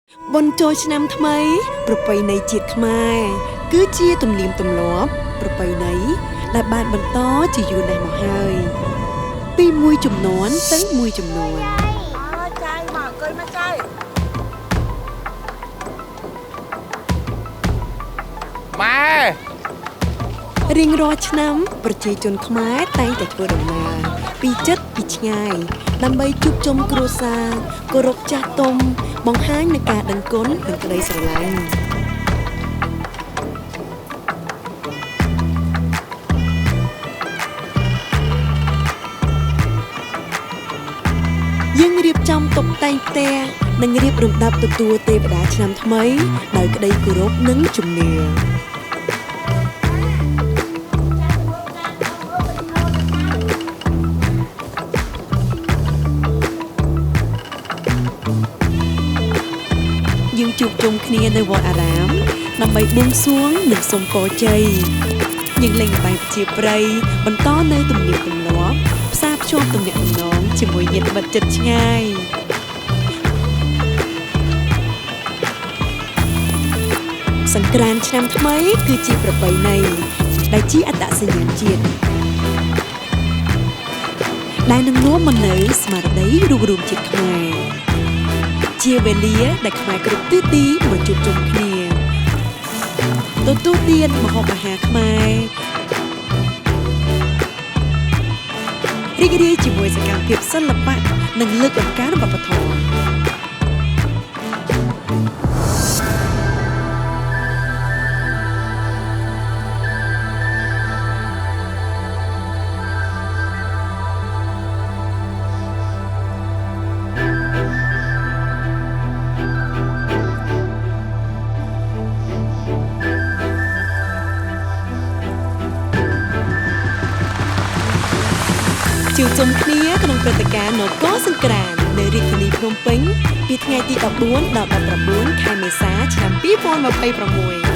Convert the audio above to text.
បុណ្យចូលឆ្នាំថ្មីប្រពៃណីជាតិខ្មែរគឺជាទំនៀមទម្លាប់ប្រពៃណីដែលបានបន្តជាយូរណាស់មកហើយពីមួយជំនាន់ទៅមួយជំនាន់ចាយមកអង្គុយមកចាយម៉ែរៀងរាល់ឆ្នាំប្រជាជនខ្មែរតែងតែធ្វើដំណើរពីជិតពីឆ្ងាយដើម្បីជួបជុំគ្រួសារគោរពចាស់ទុំបង្ហាញនូវការដឹងគុណនិងក្តីស្រឡាញ់យើងរៀបចំតុបតែងផ្ទះនិងរៀបរំដាប់ទទួលទេវតាឆ្នាំថ្មីដោយក្តីគោរពនិងជំនឿយើងជួបជុំគ្នានៅវត្តអារាមដើម្បីបួងសួងនិងសូមពរជ័យយើងលេងល្បែងប្រជាប្រិយបន្តនៅទំនៀមទម្លាប់ផ្សារភ្ជាប់ទំនាក់ទំនងជាមួយញាតិមិត្តជិតឆ្ងាយសង្ក្រាន្តឆ្នាំថ្មីគឺជាប្រពៃណីដែលជាអត្តសញ្ញាណជាតិដែលនឹងនាំមកនូវស្មារតីរួបរวมជាតិខ្មែរជាវេលាដែលខ្មែរគ្រប់ទិសទីមកជួបជុំគ្នាទទួលទានម្ហូបអាហារខ្មែររីករាយជាមួយសកម្មភាពសិល្បៈនិងលើកតម្កើងវប្បធម៌ជួបជុំគ្នាក្នុងព្រឹត្តិការណ៍នគរសង្ក្រាន្តនៅរាជធានីភ្នំពេញពីថ្ងៃទី14ដល់19ខែមេសាឆ្នាំ2026